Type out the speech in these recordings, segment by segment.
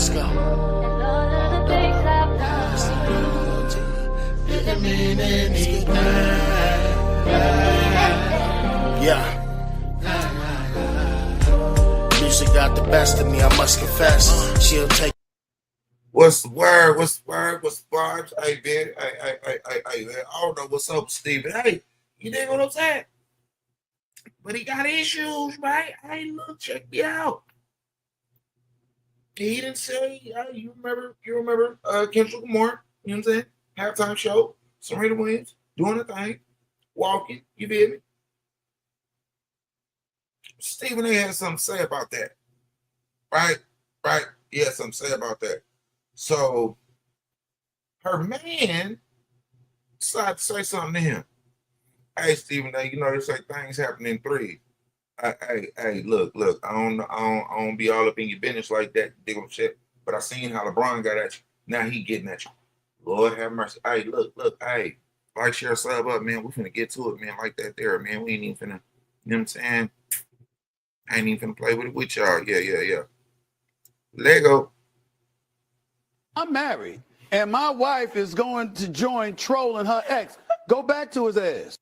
Let's go. Yeah. Music got the best of me, I must confess. She'll take. What's the word? What's the word? What's the vibes? Hey, man. Hey, man. I don't know what's up, Steven. Hey, you dig what I'm saying? But he got issues, right? Hey, look, check me out. He didn't say, you remember Kendrick Lamar, you know what I'm saying? Halftime show, Serena Williams, doing the thing, walking, you feel me? Stephen A had something to say about that. Right? He had something to say about that. So her man decided to say something to him. Hey, Stephen A, you know, there's like things happen in three. Hey, look, I don't be all up in your business like that, dig on shit. But I seen how LeBron got at you. Now he getting at you. Lord have mercy. Hey, look, hey, like, share, sub up, man. We finna get to it, man, like that there, man. We ain't even finna, you know what I'm saying? I ain't even finna play with it with y'all. Yeah. Lego. I'm married, and my wife is going to join trolling her ex. Go back to his ass.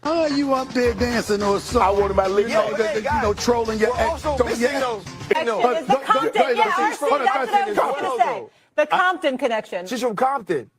Oh, you up there dancing or something? I wanted my lip. Trolling your ex. The Compton connection. She's from Compton.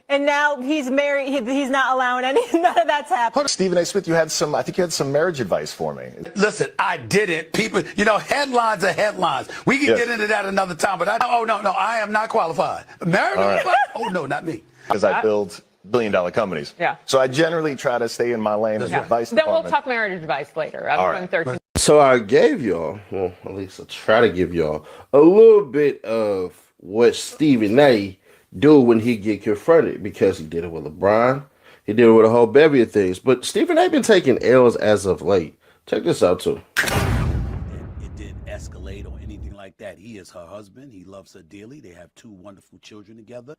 And now he's married. He's not allowing none of that's happening. Stephen A. Smith, I think you had some marriage advice for me. Listen, I didn't. People, headlines are headlines. We can get into that another time, but I am not qualified. Married? Right. Oh, no, not me. Because I build billion-dollar companies. Yeah. So I generally try to stay in my lane as advice Then department. we'll talk marriage advice later. I'm 13. So I gave y'all, well, at least I try to give y'all a little bit of what Stephen A. do when he get confronted, because he did it with LeBron. He did it with a whole bevy of things. But Stephen A. been taking L's as of late. Check this out, too. It didn't escalate or anything like that. He is her husband. He loves her dearly. They have 2 wonderful children together.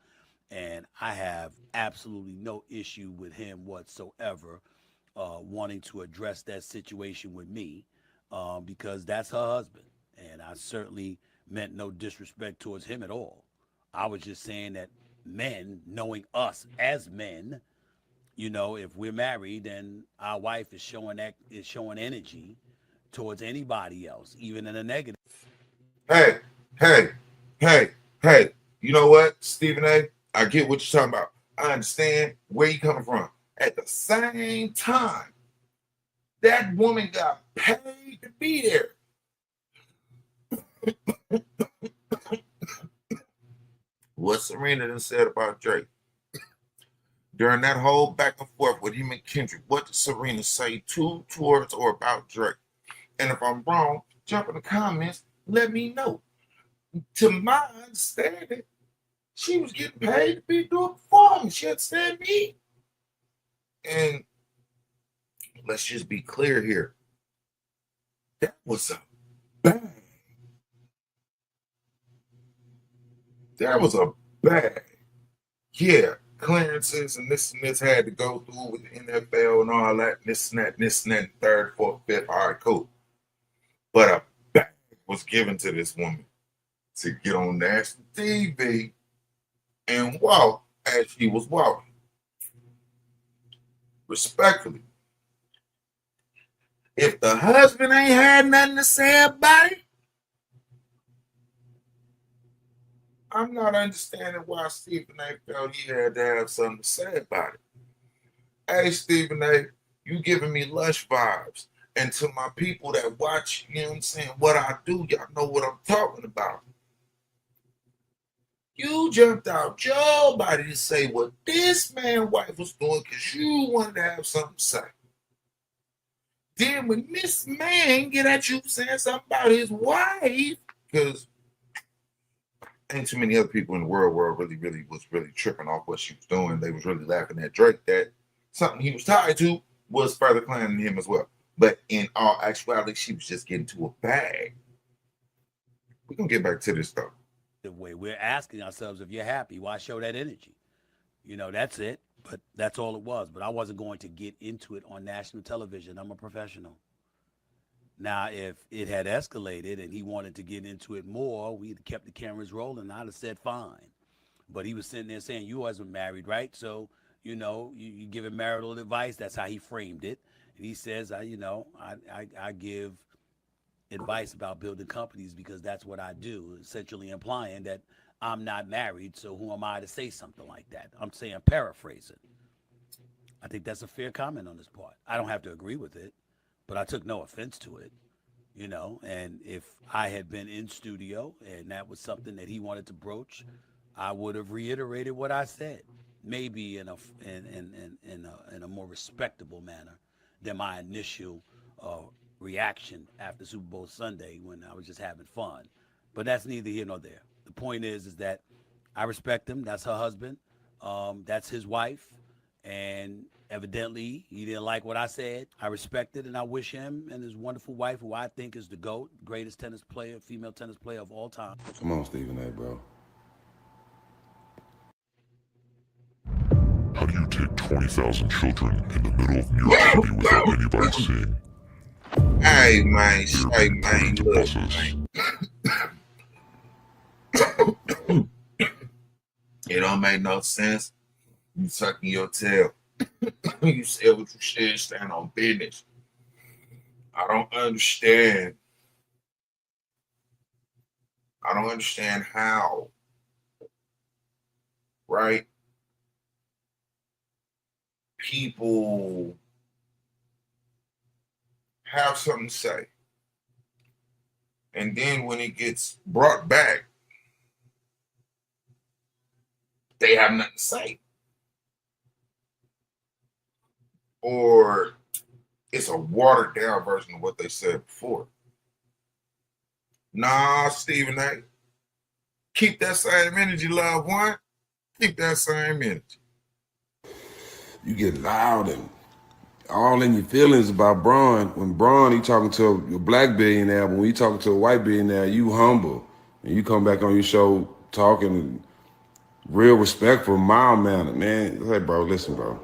And I have absolutely no issue with him whatsoever wanting to address that situation with me because that's her husband. And I certainly meant no disrespect towards him at all. I was just saying that men, knowing us as men, if we're married and our wife is showing energy towards anybody else, even in a negative. Hey. You know what, Stephen A? I get what you're talking about. I understand where you're coming from. At the same time, that woman got paid to be there. What Serena done said about Drake during that whole back and forth with him and Kendrick, what did Serena say towards or about Drake? And if I'm wrong, jump in the comments, let me know. To my understanding, she was getting paid to be doing performance. She understand me. And let's just be clear here. That was a bag. That was a bag. Yeah, clearances and this had to go through with the NFL and all that, this and that, third, fourth, fifth. All right, cool. But a bag was given to this woman to get on national TV and walk as she was walking. Respectfully, if the husband ain't had nothing to say about it, I'm not understanding why Stephen A. felt he had to have something to say about it. Hey, Stephen A., you giving me lush vibes. And to my people that watch, you know what I'm saying, what I do, y'all know what I'm talking about. You jumped out your body to say what this man's wife was doing because you wanted to have something to say. Then when this man get at you saying something about his wife, because ain't too many other people in the world really was tripping off what she was doing. They was really laughing at Drake that something he was tied to was further clowning him as well. But in all actuality, she was just getting to a bag. We're going to get back to this, though. Way we're asking ourselves, if you're happy, why show that energy? That's it. But that's all it was. But I wasn't going to get into it on national television. I'm a professional. Now, if it had escalated and he wanted to get into it more, we'd have kept the cameras rolling. I'd have said fine. But he was sitting there saying, "You wasn't married, right? So, you giving marital advice." That's how he framed it. And he says, I give advice about building companies because that's what I do, essentially implying that I'm not married. So who am I to say something like that? I'm saying paraphrasing. I think that's a fair comment on his part. I don't have to agree with it, but I took no offense to it, and if I had been in studio and that was something that he wanted to broach, I would have reiterated what I said, maybe in a more respectable manner than my initial reaction after Super Bowl Sunday when I was just having fun. But that's neither here nor there. The point is that I respect him. That's her husband. That's his wife. And evidently, he didn't like what I said. I respect it, and I wish him and his wonderful wife, who I think is the GOAT, greatest tennis player, female tennis player of all time. Come on, Stephen A., bro. How do you take 20,000 children in the middle of New York City without anybody seeing? Hey, man, They're being put into buses. It don't make no sense. You sucking your tail. You said what you said, stand on business. I don't understand. I don't understand how. Right? People have something to say. And then when it gets brought back, they have nothing to say. Or it's a watered down version of what they said before. Nah, Stephen A. Keep that same energy, loved one. Keep that same energy. You get loud and all in your feelings about Braun. When Braun, he talking to a black billionaire, but when he talking to a white billionaire, you humble. And you come back on your show talking real respectful, mild manner, man. Hey, bro, listen, bro.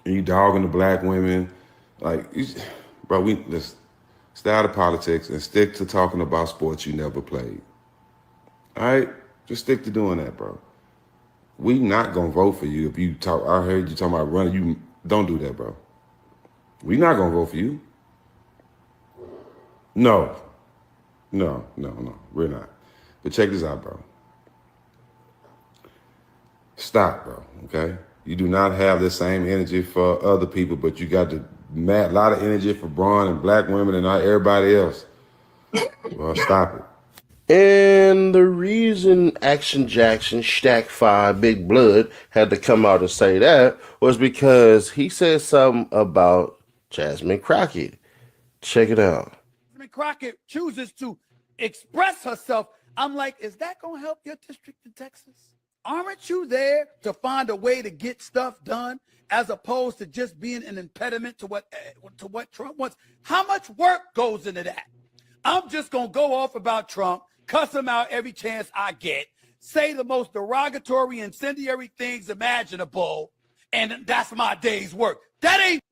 And you dogging the black women. Bro, let's stay out of politics and stick to talking about sports you never played. All right? Just stick to doing that, bro. We not going to vote for you if you talk. I heard you talking about running. You don't do that, bro. We not going to vote for you. No. We're not. But check this out, bro. Stop, bro, okay? You do not have the same energy for other people, but you got a lot of energy for Braun and black women and not everybody else. Well, stop it. And the reason Action Jackson, Stack 5, Big Blood had to come out and say that was because he said something about Jasmine Crockett. Check it out. Jasmine Crockett chooses to express herself. I'm like, is that going to help your district in Texas? Aren't you there to find a way to get stuff done as opposed to just being an impediment to what Trump wants? How much work goes into that? I'm just going to go off about Trump, cuss him out every chance I get, say the most derogatory, incendiary things imaginable, and that's my day's work. That ain't.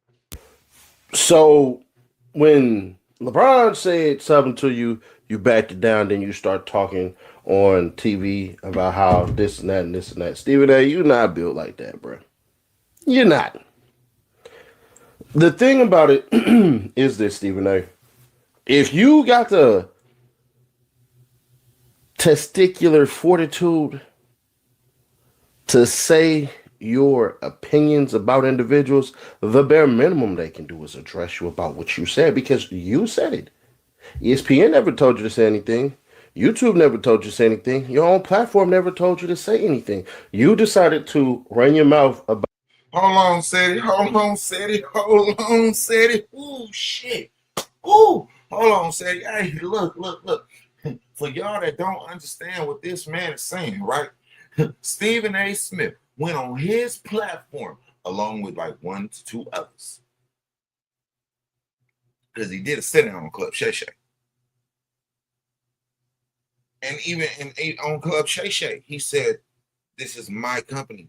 So when LeBron said something to you, you backed it down, then you start talking on TV about how this and that and this and that. Stephen A., you're not built like that, bro. You're not. The thing about it is this, Stephen A. If you got the testicular fortitude to say your opinions about individuals, the bare minimum they can do is address you about what you said because you said it. ESPN never told you to say anything. YouTube never told you to say anything. Your own platform never told you to say anything. You decided to run your mouth about. Hold on, Sadie. Hold on, Sadie. Hold on, Sadie. Ooh, shit. Ooh, hold on, Sadie. Hey, look. For y'all that don't understand what this man is saying, right? Stephen A. Smith went on his platform along with like 1 to 2 others. Because he did a sit-down on Club Shay Shay. And even on Club Shay Shay, he said, this is my company.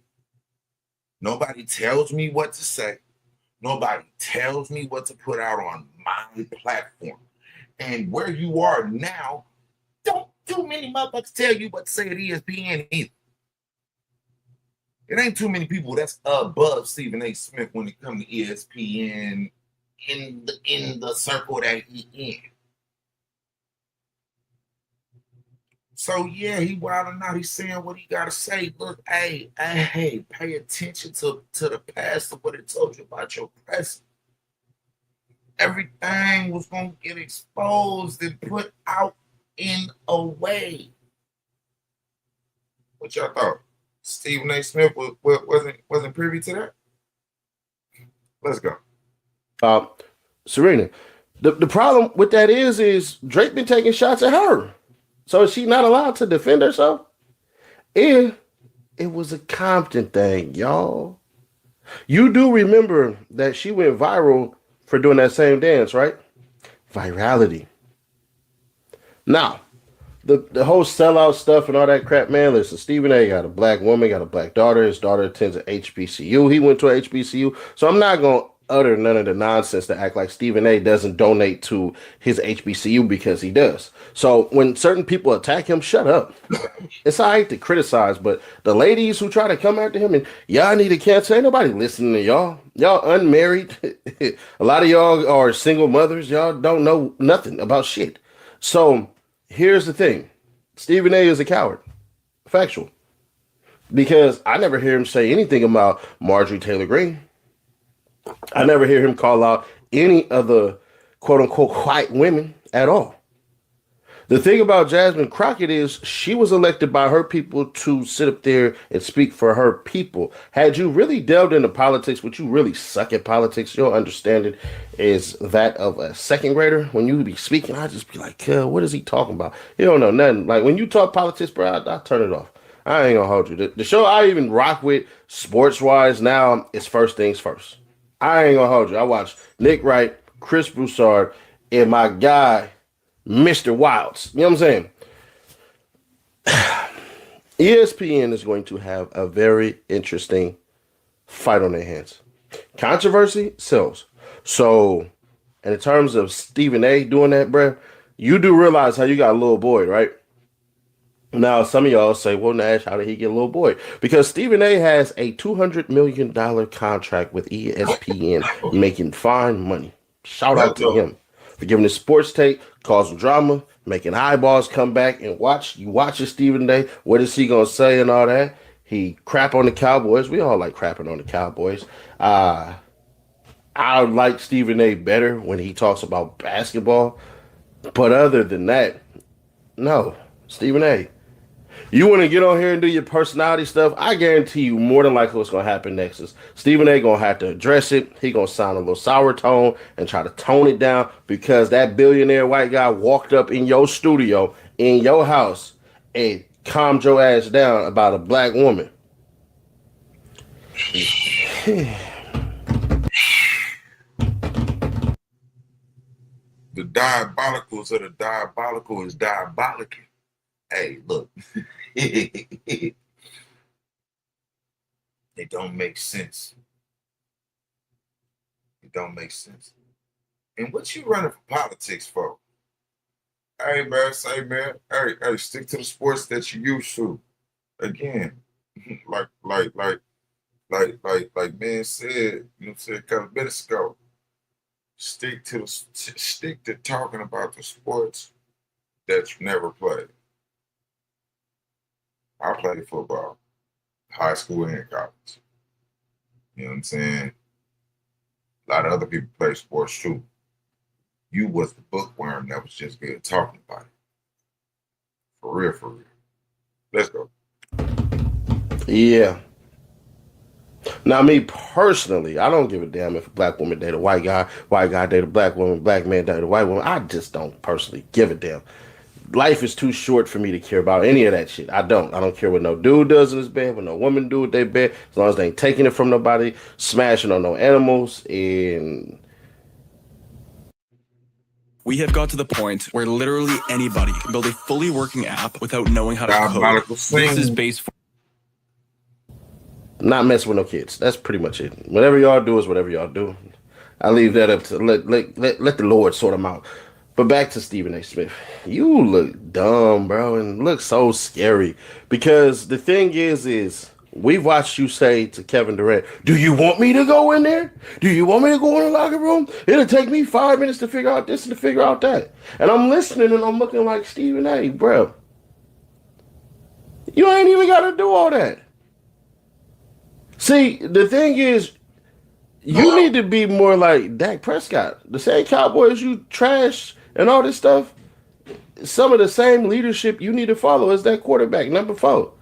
Nobody tells me what to say. Nobody tells me what to put out on my platform. And where you are now, don't too many motherfuckers tell you what to say at ESPN either. It ain't too many people that's above Stephen A. Smith when it comes to ESPN in the circle that he in. So yeah, he wilding out. He's saying what he gotta say. Look, hey, pay attention to the past of what it told you about your present. Everything was gonna get exposed and put out in a way. What y'all thought? Stephen A. Smith wasn't privy to that? Let's go. Serena, the problem with that is Drake been taking shots at her. So is she not allowed to defend herself? And it was a Compton thing, y'all. You do remember that she went viral for doing that same dance, right? Virality. Now, the whole sellout stuff and all that crap, man, listen, Stephen A. got a black woman, got a black daughter. His daughter attends an HBCU. He went to a HBCU. So I'm not going to utter none of the nonsense to act like Stephen A. doesn't donate to his HBCU because he does. So when certain people attack him, shut up. It's all right to criticize, but the ladies who try to come after him and y'all need to cancel, ain't nobody listening to y'all. Y'all unmarried. A lot of y'all are single mothers. Y'all don't know nothing about shit. So here's the thing. Stephen A. is a coward. Factual. Because I never hear him say anything about Marjorie Taylor Greene. I never hear him call out any of the quote unquote white women at all. The thing about Jasmine Crockett is she was elected by her people to sit up there and speak for her people. Had you really delved into politics, would you really suck at politics? Your understanding is that of a second grader. When you be speaking, I just be like, what is he talking about? You don't know nothing. Like when you talk politics, bro, I turn it off. I ain't gonna hold you. The show I even rock with sports-wise now is First Things First. I ain't gonna hold you. I watch Nick Wright, Chris Broussard, and my guy, Mr. Wilds. You know what I'm saying? ESPN is going to have a very interesting fight on their hands. Controversy sells. So, in terms of Stephen A. doing that, bruh, you do realize how you got a little boy, right? Now, some of y'all say, well, Nash, how did he get a little boy? Because Stephen A. has a $200 million contract with ESPN, making fine money. Shout out to him for giving his sports take, causing drama, making eyeballs come back and watch. You watch it, Stephen A. What is he going to say and all that? He crap on the Cowboys. We all like crapping on the Cowboys. I like Stephen A. better when he talks about basketball. But other than that, no, Stephen A. You want to get on here and do your personality stuff, I guarantee you more than likely what's going to happen next is Stephen A. going to have to address it. He going to sound a little sour tone and try to tone it down because that billionaire white guy walked up in your studio, in your house, and calmed your ass down about a black woman. The diabolicals of the diabolical is diabolical. Hey, look. It don't make sense. It don't make sense. And what you running for politics for? Hey, man, hey, stick to the sports that you used to. Again, like man said, you know what I'm saying, a couple minutes ago. Stick to talking about the sports that you never played. I played football, high school and college. You know what I'm saying? A lot of other people play sports too. You was the bookworm that was just good talking about it. For real. Let's go. Yeah. Now, me personally, I don't give a damn if a black woman date a white guy date a black woman, black man date a white woman. I just don't personally give a damn. Life is too short for me to care about any of that shit. I don't care what no dude does in his bed, what no woman do with their bed, as long as they ain't taking it from nobody, smashing on no animals, and we have got to the point where literally anybody can build a fully working app without knowing how to code. This is based for not messing with no kids. That's pretty much it. Whatever y'all do is whatever y'all do. I leave that up to let the Lord sort them out. But back to Stephen A. Smith. You look dumb, bro, and look so scary. Because the thing is we've watched you say to Kevin Durant, do you want me to go in there? Do you want me to go in the locker room? It'll take me 5 minutes to figure out this and to figure out that. And I'm listening and I'm looking like, Stephen A., bro, you ain't even got to do all that. See, the thing is, you need to be more like Dak Prescott. The same Cowboys you trash and all this stuff, some of the same leadership you need to follow as that quarterback, number 4,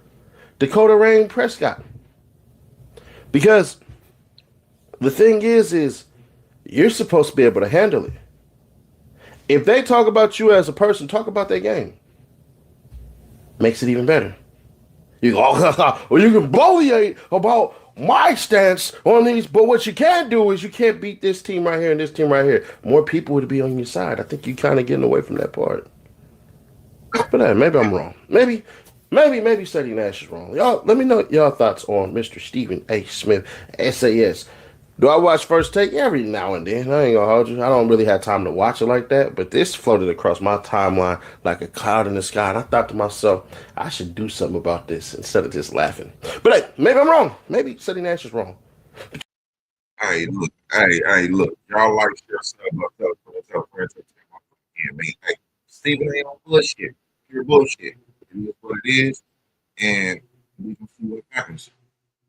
Dakota Rain Prescott. Because the thing is you're supposed to be able to handle it. If they talk about you as a person, talk about their game. Makes it even better. You go, well, you can bloviate about my stance on these, but what you can't do is you can't beat this team right here and this team right here. More people would be on your side. I think you're kind of getting away from that part. But maybe I'm wrong. Maybe Steady Nash is wrong. Y'all, let me know y'all thoughts on Mr. Stephen A. Smith, SAS. Do I watch First Take? Every now and then. I ain't gonna hold you. I don't really have time to watch it like that, but this floated across my timeline like a cloud in the sky, and I thought to myself, I should do something about this instead of just laughing. But hey, maybe I'm wrong. Maybe Steady Nash is wrong. Hey, look. Y'all like yourself. Tell friends. Hey, Stephen ain't on bullshit. You're bullshit. It is what it is, and we can see what happens.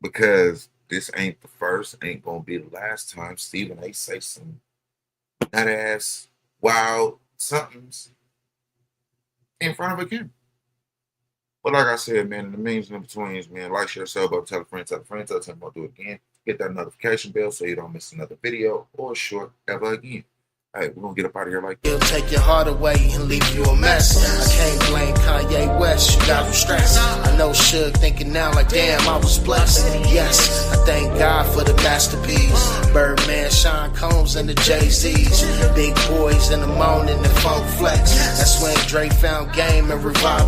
Because this ain't the first, ain't gonna be the last time Stephen A. say some that ass wild somethings in front of a camera. But like I said, man, in the memes and in betweens, man, like, share, sub, up, tell a friend, tell them I'll do it again. Hit that notification bell so you don't miss another video or short ever again. Hey, we're gonna get up out of here like that. He'll take your heart away and leave you a mess. I can't blame Kanye West, you got him stressed. I know Suge thinking now like, damn, I was blessed. Yes, I thank God for the masterpiece. Birdman, Sean Combs, and the Jay-Z's. Big boys in the morning and Funk Flex. That's when Dre found game and revived.